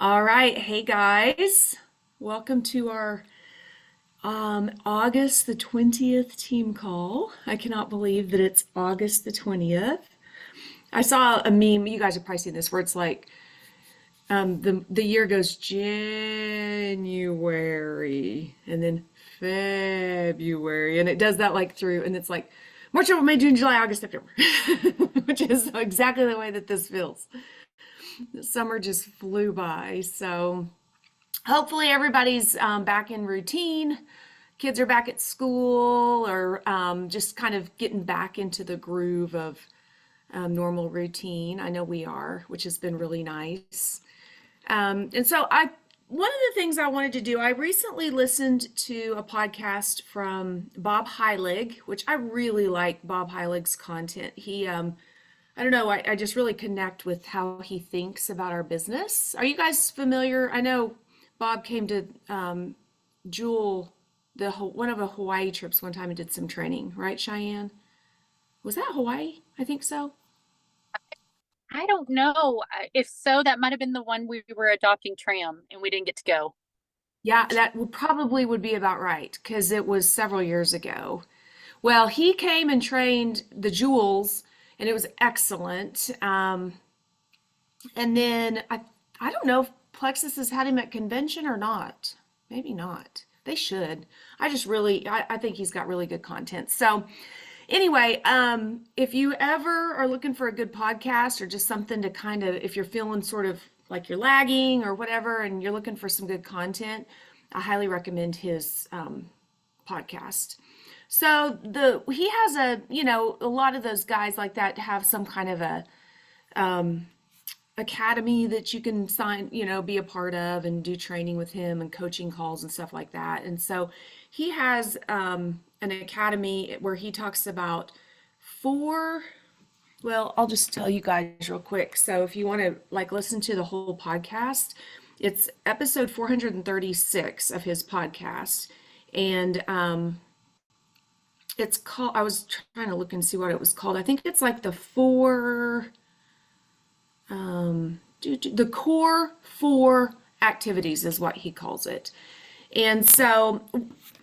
All right, hey guys, welcome to our August the 20th team call. I cannot believe that it's August the 20th. I saw a meme, you guys have probably seen this, where it's like the year goes January and then February, and it does that like through, and it's like March, April, May, June, July, August, September, which is exactly the way that this feels. The summer just flew by, so. Hopefully everybody's back in routine. Kids are back at school or just kind of getting back into the groove of normal routine. I know we are, which has been really nice. And so one of the things I wanted to do, I recently listened to a podcast from Bob Heilig, which I really like Bob Heilig's content. I don't know, I just really connect with how he thinks about our business. Are you guys familiar? I know Bob came to Jewel one of the Hawaii trips one time and did some training, right, Cheyenne? Was that Hawaii? I think so. I don't know. If so, that might have been the one we were adopting tram and we didn't get to go. Yeah, that probably would be about right because it was several years ago. Well, he came and trained the Jewels, and it was excellent. And then I don't know if Plexus has had him at convention or not. Maybe not. They should. I think he's got really good content. So anyway, if you ever are looking for a good podcast or just something to kind of, if you're feeling sort of like you're lagging or whatever, and you're looking for some good content, I highly recommend his podcast. So he has a lot of those guys like that have some kind of a academy that you can sign, be a part of and do training with him and coaching calls and stuff like that. And so he has an academy where he talks about four, well, I'll just tell you guys real quick. So if you want to like listen to the whole podcast, it's episode 436 of his podcast. And it's called, I was trying to look and see what it was called. I think it's like the core four activities is what he calls it. And so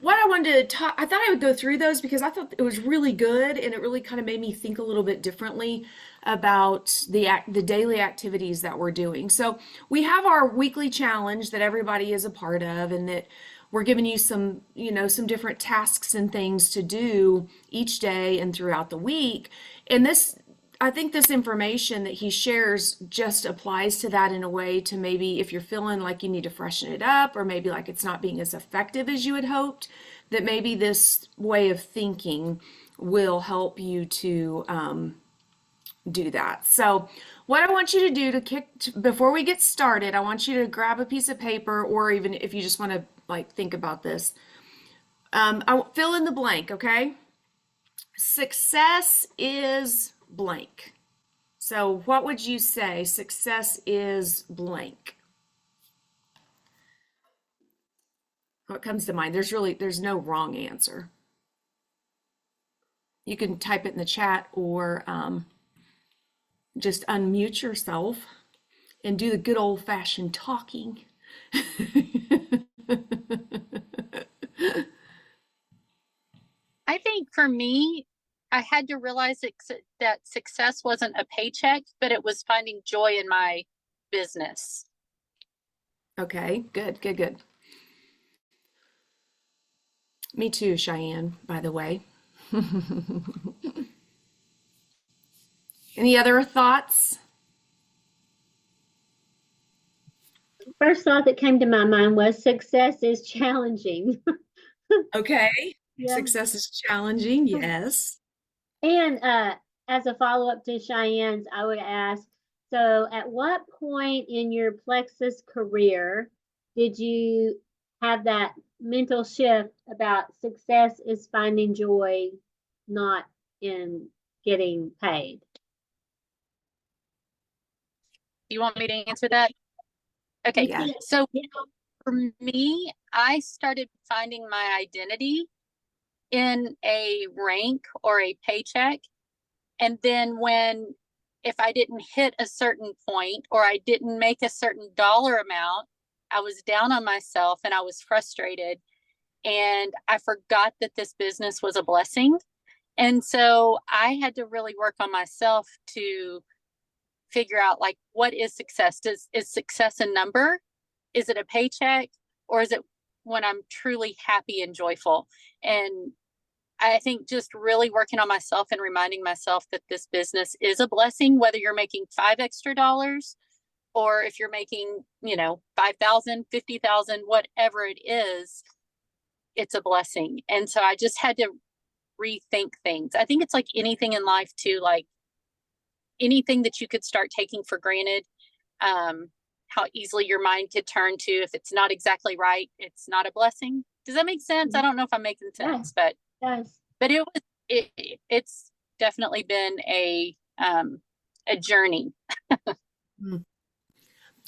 what I wanted to talk, I thought I would go through those because I thought it was really good and it really kind of made me think a little bit differently about the daily activities that we're doing. So we have our weekly challenge that everybody is a part of, and that we're giving you some different tasks and things to do each day and throughout the week. And I think this information that he shares just applies to that in a way to maybe if you're feeling like you need to freshen it up or maybe like it's not being as effective as you had hoped, that maybe this way of thinking will help you to do that. So what I want you to do before we get started, I want you to grab a piece of paper, or even if you just want to like think about this, I fill in the blank, okay? Success is blank. So what would you say success is blank? What comes to mind? There's no wrong answer. You can type it in the chat or just unmute yourself and do the good old fashioned talking. I think for me, I had to realize that success wasn't a paycheck, but it was finding joy in my business. Okay, good, good, good. Me too, Cheyenne, by the way. Any other thoughts? First thought that came to my mind was success is challenging. Okay. Yeah. Success is challenging, yes. And as a follow-up to Cheyenne's, I would ask, so at what point in your Plexus career did you have that mental shift about success is finding joy, not in getting paid? You want me to answer that? Okay. Yeah. So for me, I started finding my identity in a rank or a paycheck. And then when if I didn't hit a certain point or I didn't make a certain dollar amount, I was down on myself and I was frustrated. And I forgot that this business was a blessing. And so I had to really work on myself to figure out, like, what is success? Is success a number? Is it a paycheck? Or is it when I'm truly happy and joyful? And I think just really working on myself and reminding myself that this business is a blessing, whether you're making $5 extra or if you're making, 5,000, 50,000, whatever it is, it's a blessing. And so I just had to rethink things. I think it's like anything in life too, like anything that you could start taking for granted, how easily your mind could turn to, if it's not exactly right, it's not a blessing. Does that make sense? I don't know if I'm making sense, but Yes. it's definitely been a journey.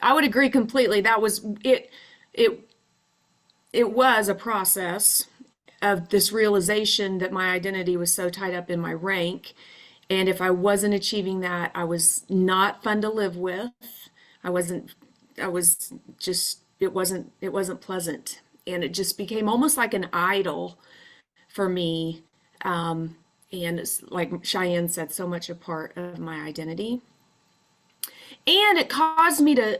I would agree completely. That was it. It was a process of this realization that my identity was so tied up in my rank. And if I wasn't achieving that, I was not fun to live with. I was just, it wasn't pleasant. And it just became almost like an idol for me. And it's like Cheyenne said, so much a part of my identity. And it caused me to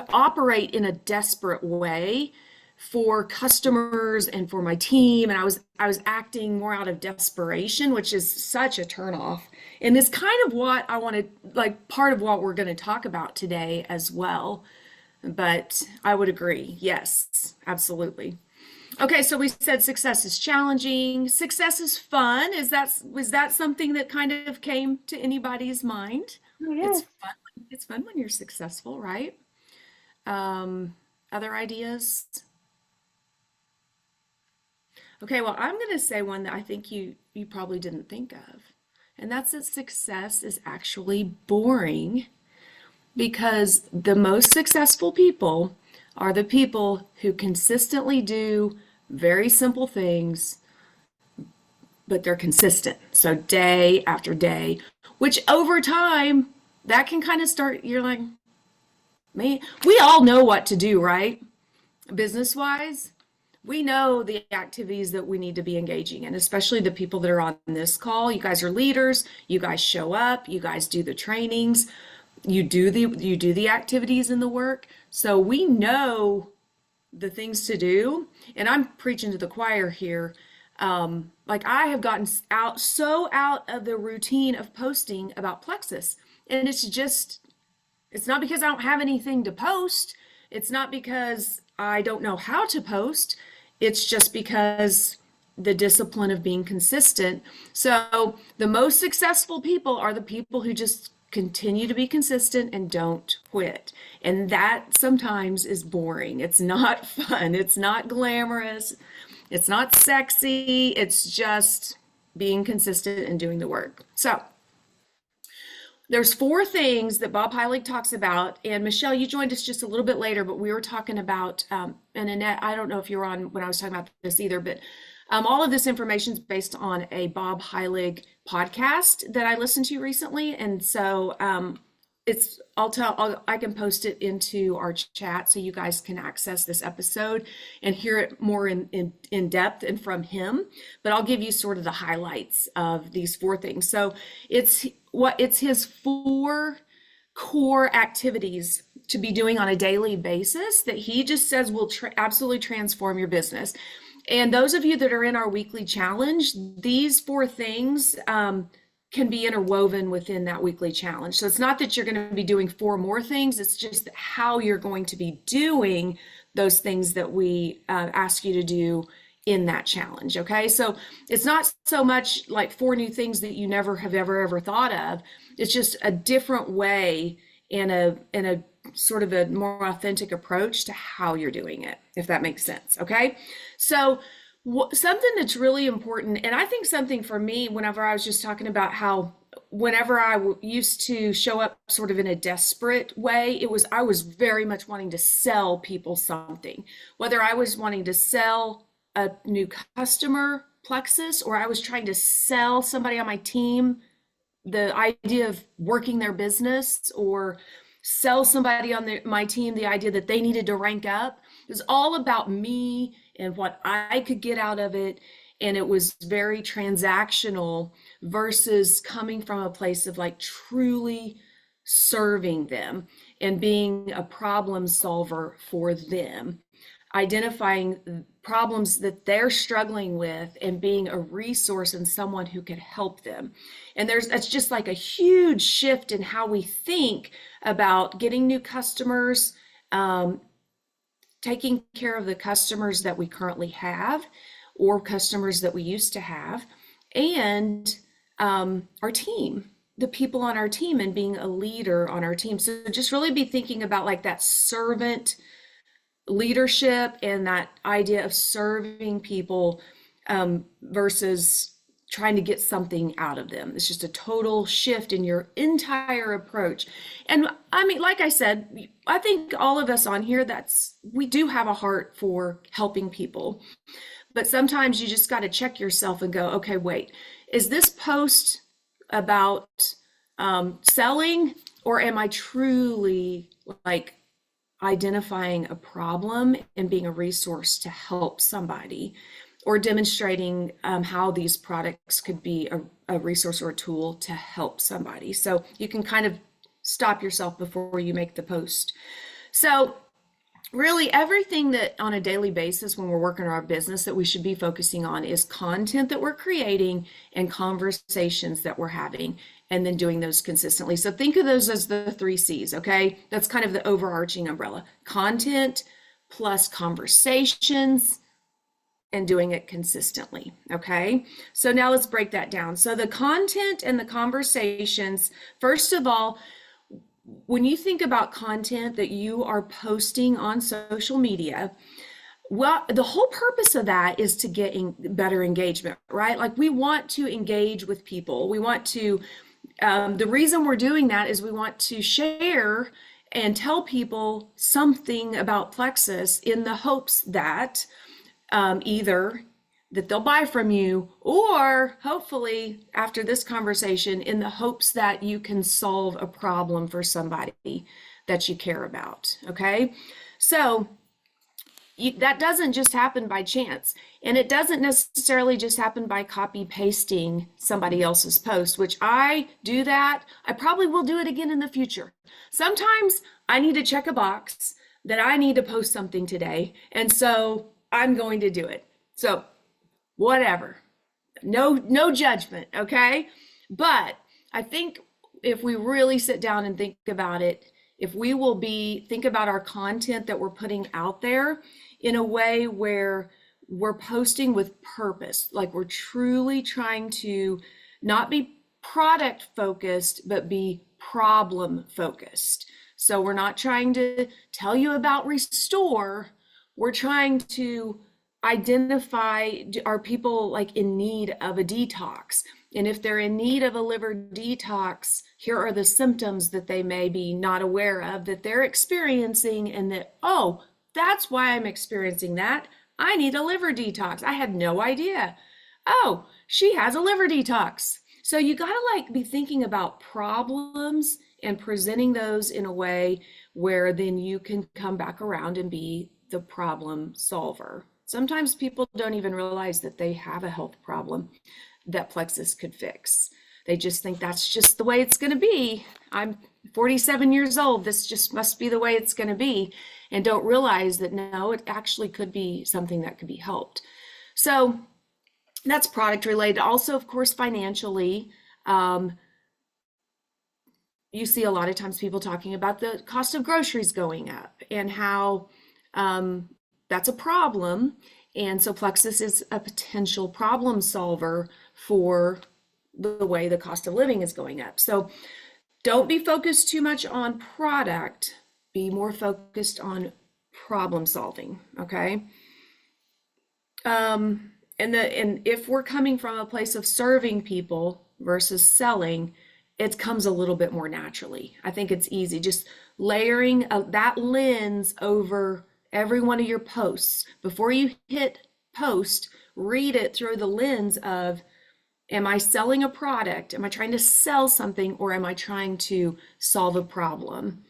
operate in a desperate way for customers and for my team. And I was acting more out of desperation, which is such a turnoff. And it's kind of what I wanted, like part of what we're going to talk about today as well. But I would agree. Yes, absolutely. Okay, so we said success is challenging. Success is fun. Was that something that kind of came to anybody's mind? Oh, It's yes. fun. It's fun when you're successful, right? Other ideas? Okay, well, I'm going to say one that I think you probably didn't think of, and that's that success is actually boring because the most successful people are the people who consistently do very simple things, but they're consistent. So day after day, which over time, that can kind of start, you're like, man, we all know what to do, right? Business wise, we know the activities that we need to be engaging in, especially the people that are on this call. You guys are leaders, you guys show up, you guys do the trainings, you do the activities and the work. So we know the things to do. And I'm preaching to the choir here. Like I have gotten out of the routine of posting about Plexus. And it's not because I don't have anything to post. It's not because I don't know how to post. It's just because the discipline of being consistent. So the most successful people are the people who just continue to be consistent and don't quit. And that sometimes is boring. It's not fun. It's not glamorous. It's not sexy. It's just being consistent and doing the work. So there's 4 things that Bob Heilig talks about. And Michelle, you joined us just a little bit later, but we were talking about, and Annette, I don't know if you were on when I was talking about this either, but all of this information is based on a Bob Heilig podcast that I listened to recently. And so I can post it into our chat so you guys can access this episode and hear it more in depth and from him. But I'll give you sort of the highlights of these 4 things. So it's his 4 core activities to be doing on a daily basis that he just says will absolutely transform your business. And those of you that are in our weekly challenge, these 4 things can be interwoven within that weekly challenge. So it's not that you're going to be doing 4 more things, it's just how you're going to be doing those things that we ask you to do in that challenge. Okay, so it's not so much like 4 new things that you never have ever thought of. It's just a different way and a sort of a more authentic approach to how you're doing it, if that makes sense. Okay, so something that's really important, and I think something for me, whenever I was just talking about how whenever I used to show up sort of in a desperate way, I was very much wanting to sell people something, whether I was wanting to sell a new customer Plexus or I was trying to sell somebody on my team the idea of working their business or sell somebody on my team the idea that they needed to rank up. It was all about me and what I could get out of it. And it was very transactional versus coming from a place of like truly serving them and being a problem solver for them, identifying problems that they're struggling with and being a resource and someone who could help them. And that's just like a huge shift in how we think about getting new customers, taking care of the customers that we currently have or customers that we used to have, and our team, the people on our team, and being a leader on our team. So just really be thinking about like that servant leadership and that idea of serving people versus trying to get something out of them. It's just a total shift in your entire approach. And I mean, like I said, I think all of us on here, we do have a heart for helping people. But sometimes you just got to check yourself and go, okay, wait, is this post about selling, or am I truly like identifying a problem and being a resource to help somebody, or demonstrating how these products could be a resource or a tool to help somebody? So you can kind of stop yourself before you make the post. So really everything that on a daily basis when we're working on our business that we should be focusing on is content that we're creating and conversations that we're having, and then doing those consistently. So think of those as the 3 C's, okay? That's kind of the overarching umbrella. Content plus conversations and doing it consistently, okay? So now let's break that down. So the content and the conversations, first of all, when you think about content that you are posting on social media, well, the whole purpose of that is to get better engagement, right? Like we want to engage with people. We want to, the reason we're doing that is we want to share and tell people something about Plexus in the hopes that either that they'll buy from you, or hopefully after this conversation in the hopes that you can solve a problem for somebody that you care about, okay? So that doesn't just happen by chance, and it doesn't necessarily just happen by copy pasting somebody else's post, which I do that. I probably will do it again in the future. Sometimes I need to check a box that I need to post something today, and so I'm going to do it. So whatever, no judgment, okay? But I think if we really sit down and think about it, if we will think about our content that we're putting out there in a way where we're posting with purpose, like we're truly trying to not be product focused, but be problem focused. So we're not trying to tell you about Restore, we're trying to identify, are people like in need of a detox? And if they're in need of a liver detox, here are the symptoms that they may be not aware of that they're experiencing, and that, oh, that's why I'm experiencing that. I need a liver detox. I had no idea. Oh, she has a liver detox. So you got to like be thinking about problems and presenting those in a way where then you can come back around and be the problem solver. Sometimes people don't even realize that they have a health problem that Plexus could fix. They just think that's just the way it's going to be. I'm 47 years old. This just must be the way it's going to be. And don't realize that no, it actually could be something that could be helped. So that's product related. Also, of course, financially, you see a lot of times people talking about the cost of groceries going up and how that's a problem. And so Plexus is a potential problem solver for the way the cost of living is going up. So don't be focused too much on product, be more focused on problem solving, okay? And if we're coming from a place of serving people versus selling, it comes a little bit more naturally. I think it's easy, just layering that lens over every one of your posts. Before you hit post, read it through the lens of, Am I selling a product? Am I trying to sell something, or am I trying to solve a problem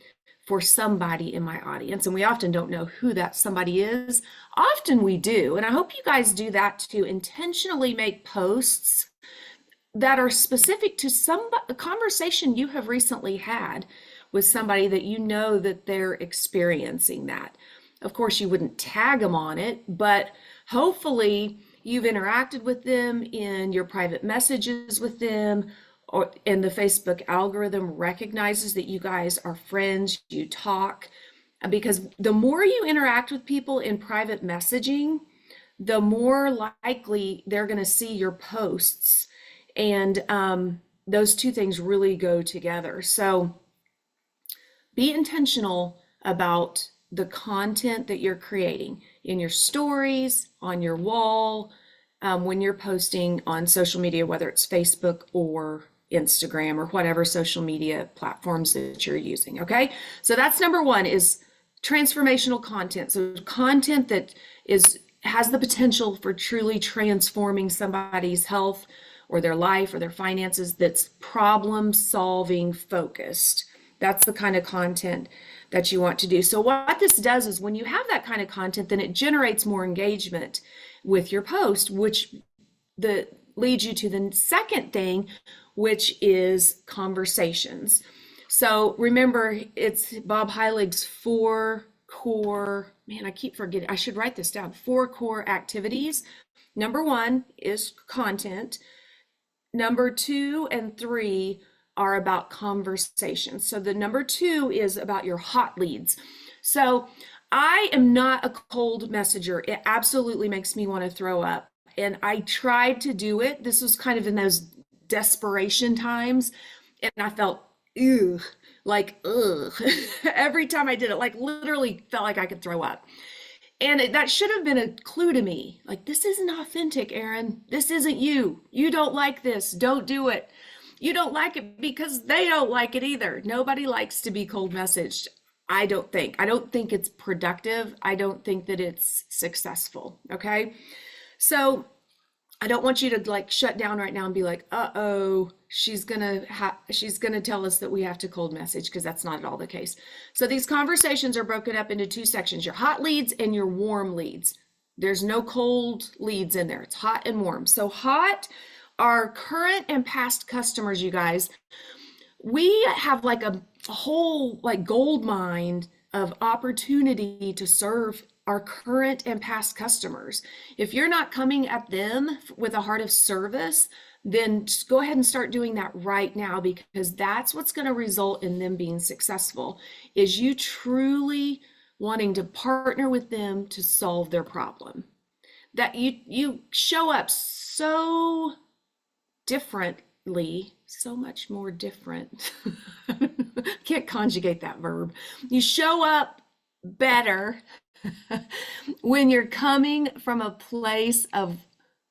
for somebody in my audience? And we often don't know who that somebody is. Often we do. And I hope you guys do that too. Intentionally make posts that are specific to a conversation you have recently had with somebody that you know that they're experiencing that. Of course, you wouldn't tag them on it, but hopefully you've interacted with them in your private messages with them, and the Facebook algorithm recognizes that you guys are friends, you talk. Because the more you interact with people in private messaging, the more likely they're going to see your posts. And those two things really go together. So be intentional about the content that you're creating in your stories, on your wall, when you're posting on social media, whether it's Facebook or Instagram or whatever social media platforms that you're using. Okay, so that's number one, is transformational content. So content that has the potential for truly transforming somebody's health or their life or their finances, that's problem solving focused. That's the kind of content that you want to do. So what this does is when you have that kind of content, then it generates more engagement with your post, which leads you to the second thing, which is conversations. So remember, it's Bob Heilig's 4 core, man, I keep forgetting, I should write this down, 4 core activities. Number 1 is content. Number 2 and 3 are about conversations. So the number 2 is about your hot leads. So I am not a cold messenger. It absolutely makes me want to throw up. And I tried to do it. This was kind of in those desperation times. And I felt, ugh, every time I did it, like literally felt like I could throw up. And that should have been a clue to me. Like, this isn't authentic, Erin. This isn't you. You don't like this. Don't do it. You don't like it because they don't like it either. Nobody likes to be cold messaged. I don't think it's productive. I don't think that it's successful. Okay. So I don't want you to like shut down right now and be like, uh-oh, she's gonna tell us that we have to cold message, because that's not at all the case. So these conversations are broken up into 2 sections, your hot leads and your warm leads. There's no cold leads in there. It's hot and warm. So hot are current and past customers, you guys. We have like a whole like gold mine of opportunity to serve our current and past customers. If you're not coming at them with a heart of service, then just go ahead and start doing that right now, because that's what's going to result in them being successful, is you truly wanting to partner with them to solve their problem. That you show up so differently, so much more different. Can't conjugate that verb. You show up better when you're coming from a place of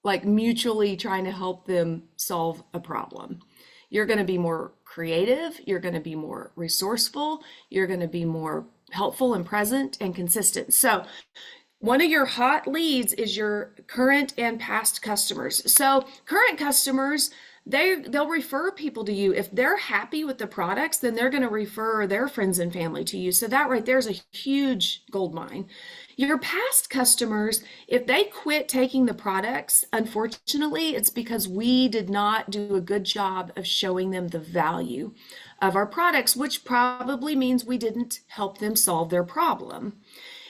like mutually trying to help them solve a problem. You're going to be more creative, you're going to be more resourceful, you're going to be more helpful and present and consistent. So one of your hot leads is your current and past customers. So current customers, they'll refer people to you. If they're happy with the products, then they're going to refer their friends and family to you. So that right there is a huge gold mine. Your past customers, if they quit taking the products, unfortunately, it's because we did not do a good job of showing them the value of our products, which probably means we didn't help them solve their problem.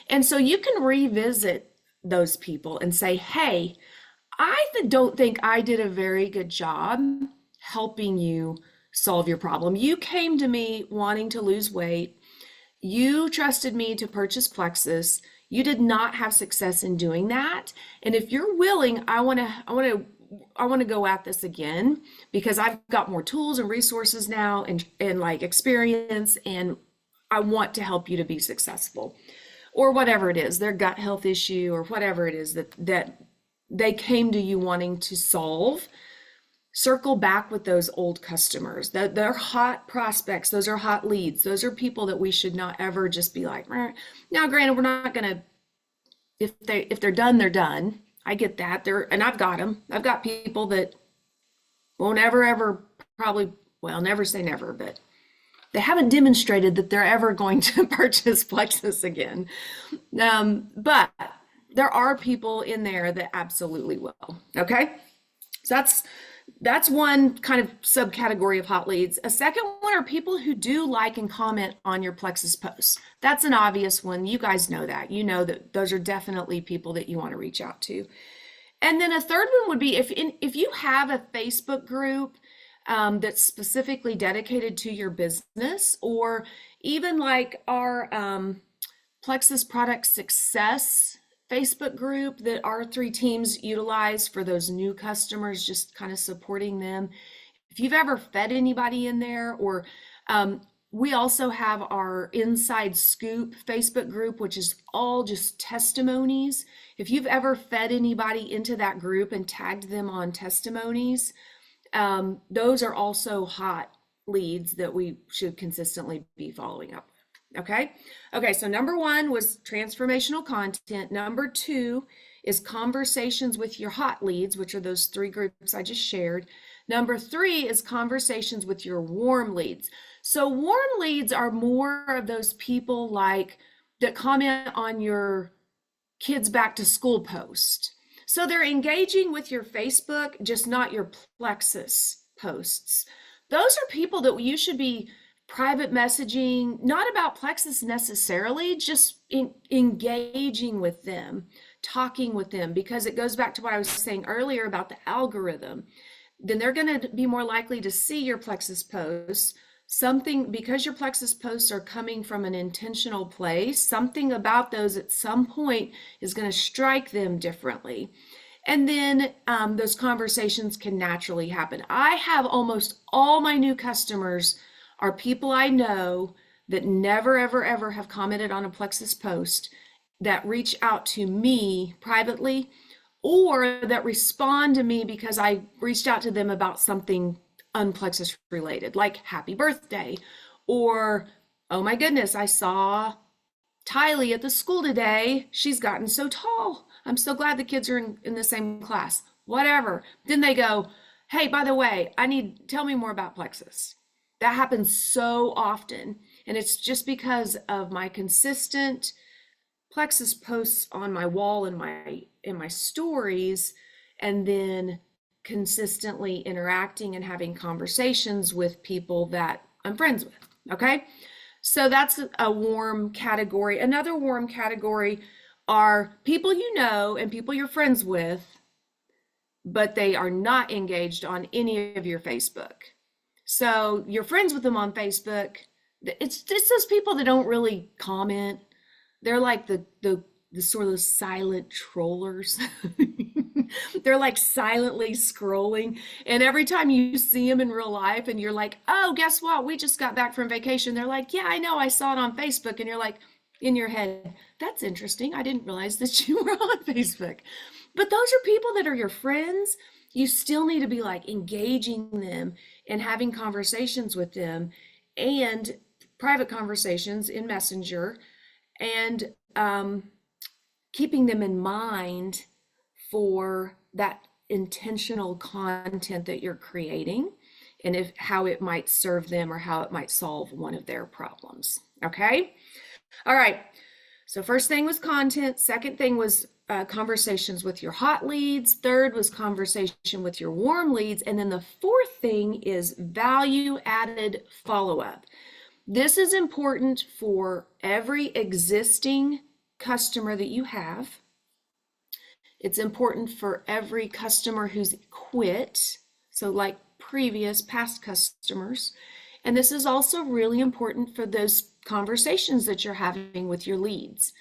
And so you can revisit those people and say, hey, I don't think I did a very good job helping you solve your problem. You came to me wanting to lose weight. You trusted me to purchase Plexus. You did not have success in doing that. And if you're willing, I want to go at this again, because I've got more tools and resources now and like experience, and I want to help you to be successful, or whatever it is, their gut health issue or whatever it is that they came to you wanting to solve. Circle back with those old customers. They're hot prospects. Those are hot leads. Those are people that we should not ever just be like, now granted, we're not going to, if they're done, they're done. I get that. And I've got them. I've got people that won't ever probably, well, never say never, but they haven't demonstrated that they're ever going to purchase Plexus again. But there are people in there that absolutely will. Okay. So that's one kind of subcategory of hot leads. A second one are people who do like and comment on your Plexus posts. That's an obvious one. You guys know that. You know that those are definitely people that you want to reach out to. And then a third one would be if you have a Facebook group that's specifically dedicated to your business, or even like our Plexus Product Success Facebook group that our 3 teams utilize for those new customers, just kind of supporting them. If you've ever fed anybody in there, or we also have our Inside Scoop Facebook group, which is all just testimonies. If you've ever fed anybody into that group and tagged them on testimonies, those are also hot leads that we should consistently be following up with. Okay, so number 1 was transformational content. Number 2 is conversations with your hot leads, which are those 3 groups I just shared. Number 3 is conversations with your warm leads. So warm leads are more of those people like that comment on your kids back to school post. So they're engaging with your Facebook, just not your Plexus posts. Those are people that you should be private messaging, not about Plexus necessarily, just engaging with them, talking with them, because it goes back to what I was saying earlier about the algorithm. Then they're going to be more likely to see your Plexus posts. Something, because your Plexus posts are coming from an intentional place, something about those at some point is going to strike them differently. And then those conversations can naturally happen. I have almost all my new customers are people I know that never, ever have commented on a Plexus post, that reach out to me privately, or that respond to me because I reached out to them about something unplexus related, like happy birthday, or oh my goodness, I saw Tylee at the school today. She's gotten so tall. I'm so glad the kids are in the same class. Whatever. Then they go, hey, by the way, tell me more about Plexus. That happens so often. And it's just because of my consistent Plexus posts on my wall in my stories, and then consistently interacting and having conversations with people that I'm friends with. Okay. So that's a warm category. Another warm category are people you know and people you're friends with, but they are not engaged on any of your Facebook. So you're friends with them on Facebook. It's those people that don't really comment. They're like the sort of silent trollers. They're like silently scrolling. And every time you see them in real life and you're like, oh, guess what? We just got back from vacation. They're like, yeah, I know. I saw it on Facebook. And you're like, in your head, that's interesting. I didn't realize that you were on Facebook. But those are people that are your friends. You still need to be like engaging them and having conversations with them, and private conversations in Messenger, and keeping them in mind for that intentional content that you're creating, and how it might serve them or how it might solve one of their problems. Okay. All right. So first thing was content. Second thing was conversations with your hot leads. Third was conversation with your warm leads. And then the fourth thing is value added follow-up. This is important for every existing customer that you have. It's important for every customer who's quit, so like past customers. And this is also really important for those conversations that you're having with your leads.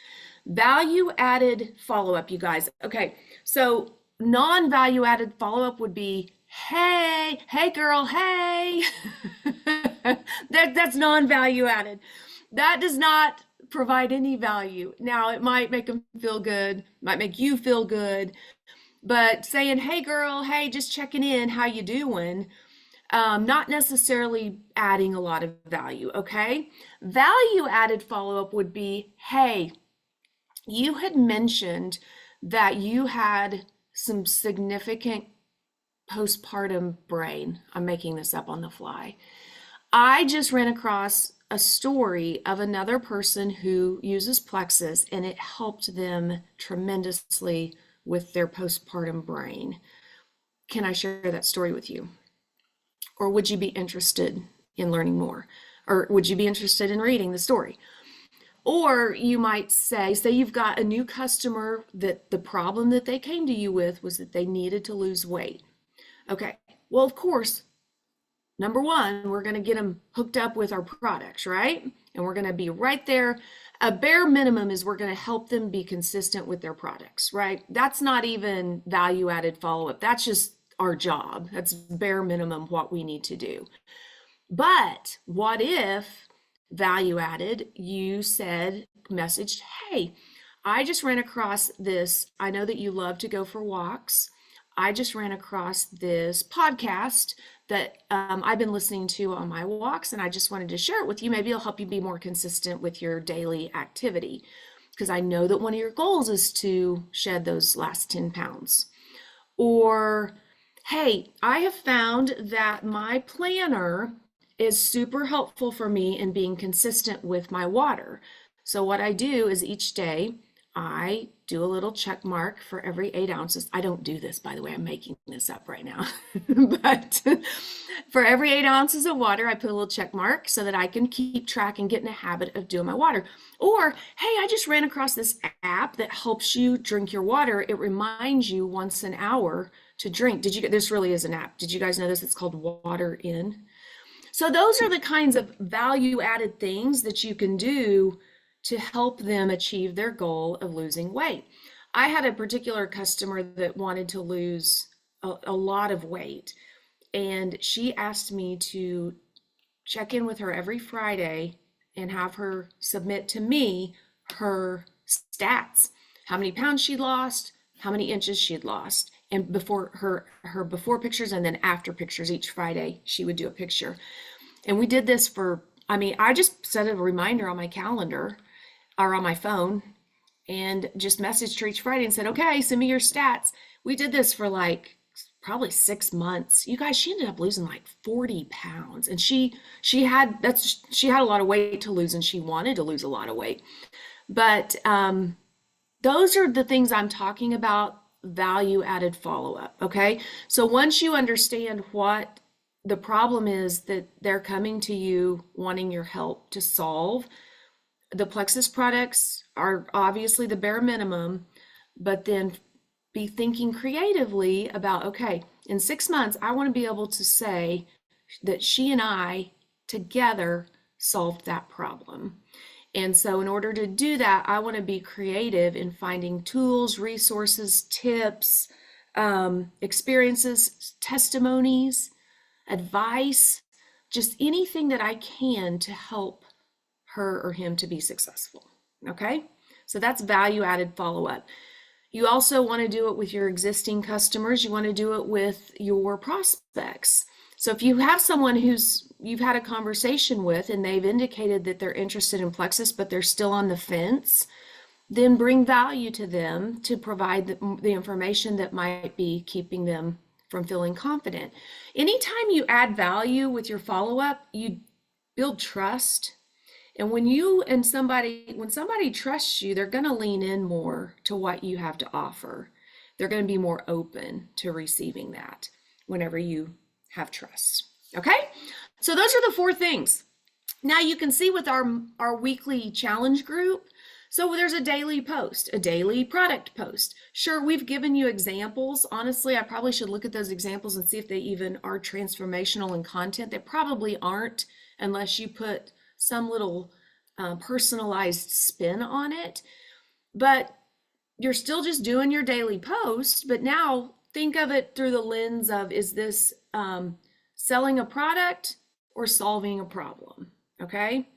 Value added follow-up, you guys. Okay, so non-value added follow-up would be, hey girl, hey. That's non-value added. That does not provide any value. Now, it might make them feel good, might make you feel good, but saying, hey girl, hey, just checking in, how you doing? Not necessarily adding a lot of value, okay? Value added follow-up would be, hey, you had mentioned that you had some significant postpartum brain. I'm making this up on the fly. I just ran across a story of another person who uses Plexus, and it helped them tremendously with their postpartum brain. Can I share that story with you? Or would you be interested in learning more? Or would you be interested in reading the story? Or you might say you've got a new customer that the problem that they came to you with was that they needed to lose weight. Okay, well, of course, number one, we're going to get them hooked up with our products, right? And we're going to be right there. A bare minimum is we're going to help them be consistent with their products, right? That's not even value added follow-up. That's just our job. That's bare minimum what we need to do. But what if value added, you messaged, hey, I just ran across this. I know that you love to go for walks. I just ran across this podcast that I've been listening to on my walks, and I just wanted to share it with you. Maybe it'll help you be more consistent with your daily activity, because I know that one of your goals is to shed those last 10 pounds. Or, hey, I have found that my planner is super helpful for me in being consistent with my water. So what I do is each day I do a little check mark for every 8 ounces. I don't do this, by the way, I'm making this up right now. But for every 8 ounces of water, I put a little check mark so that I can keep track and get in a habit of doing my water. Or, hey, I just ran across this app that helps you drink your water. It reminds you once an hour to drink. This really is an app. Did you guys know this? It's called Water In. So those are the kinds of value added things that you can do to help them achieve their goal of losing weight. I had a particular customer that wanted to lose a lot of weight, and she asked me to check in with her every Friday and have her submit to me her stats, how many pounds she'd lost, how many inches she'd lost, and before her before pictures and then after pictures. Each Friday she would do a picture. And we did this I just set a reminder on my calendar or on my phone and just messaged her each Friday and said, okay, send me your stats. We did this for probably 6 months. You guys, she ended up losing 40 pounds, and she had a lot of weight to lose, and she wanted to lose a lot of weight. But those are the things I'm talking about, value added follow-up. Okay, so once you understand what the problem is that they're coming to you wanting your help to solve, the Plexus products are obviously the bare minimum, but then be thinking creatively about, okay, in 6 months, I want to be able to say that she and I together solved that problem. And so in order to do that, I want to be creative in finding tools, resources, tips, experiences, testimonies, advice, just anything that I can to help her or him to be successful. Okay, so that's value added follow-up. You also want to do it with your existing customers. You want to do it with your prospects. So if you have someone you've had a conversation with and they've indicated that they're interested in Plexus, but they're still on the fence, then bring value to them to provide the information that might be keeping them from feeling confident. Anytime you add value with your follow-up, you build trust. And when somebody trusts you, they're going to lean in more to what you have to offer. They're going to be more open to receiving that whenever you have trust. Okay? So those are the 4 things. Now you can see with our weekly challenge group, so there's a daily post, a daily product post. Sure, we've given you examples. Honestly, I probably should look at those examples and see if they even are transformational in content. They probably aren't unless you put some little personalized spin on it. But you're still just doing your daily post, but now think of it through the lens of, is this selling a product or solving a problem? Okay.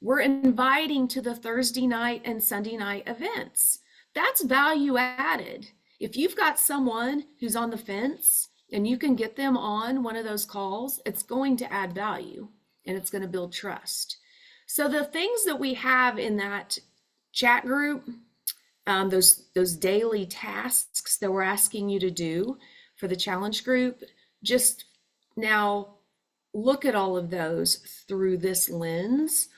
We're inviting to the Thursday night and Sunday night events. That's value added. If you've got someone who's on the fence and you can get them on one of those calls, it's going to add value and it's going to build trust. So the things that we have in that chat group, those daily tasks that we're asking you to do for the challenge group, just now look at all of those through this lens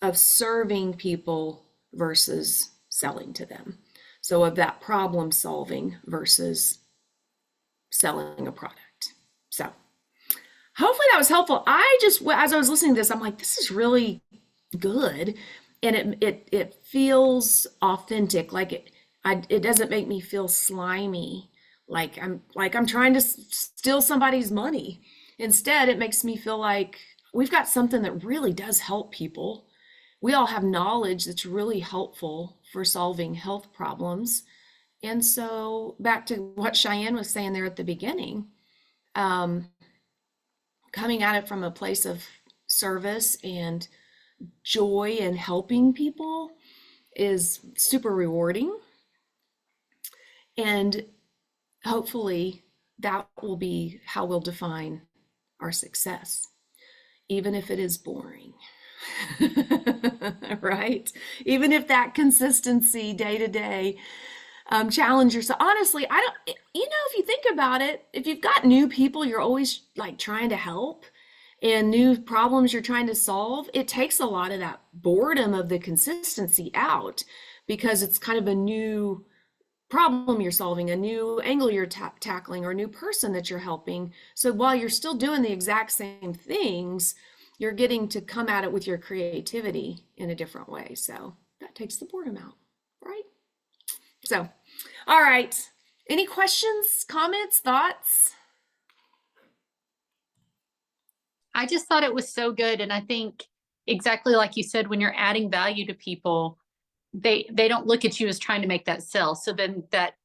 of serving people versus selling to them. So of that problem solving versus selling a product. So hopefully that was helpful. I just, as I was listening to this, I'm like, this is really good. And it feels authentic. Like it doesn't make me feel slimy. Like I'm trying to steal somebody's money. Instead, it makes me feel like we've got something that really does help people. We all have knowledge that's really helpful for solving health problems. And so back to what Cheyenne was saying there at the beginning, coming at it from a place of service and joy and helping people is super rewarding. And hopefully that will be how we'll define our success, even if it is boring. Right? Even if that consistency day to day challenge yourself. Honestly, I don't, if you think about it, if you've got new people you're always like trying to help and new problems you're trying to solve, it takes a lot of that boredom of the consistency out, because it's kind of a new problem you're solving, a new angle you're tackling, or a new person that you're helping. So while you're still doing the exact same things, you're getting to come at it with your creativity in a different way. So that takes the boredom out, right? So, all right. Any questions, comments, thoughts? I just thought it was so good. And I think exactly like you said, when you're adding value to people, they don't look at you as trying to make that sell. So then that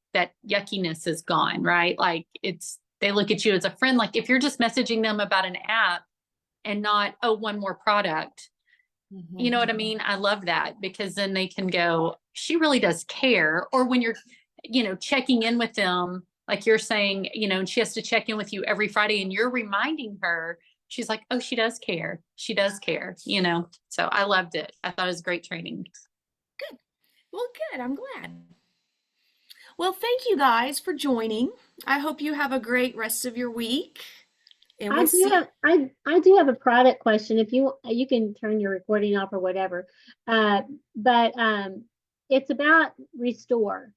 yuckiness is gone, right? Like they look at you as a friend. Like if you're just messaging them about an app and not, oh, one more product, you know what I mean? I love that, because then they can go, she really does care. Or when you're, checking in with them, like you're saying, and she has to check in with you every Friday and you're reminding her, she's like, oh, she does care. She does care, So I loved it. I thought it was great training. Good. Well, good. I'm glad. Well, thank you guys for joining. I hope you have a great rest of your week. And I do have a product question. If you can turn your recording off or whatever. But it's about Restore.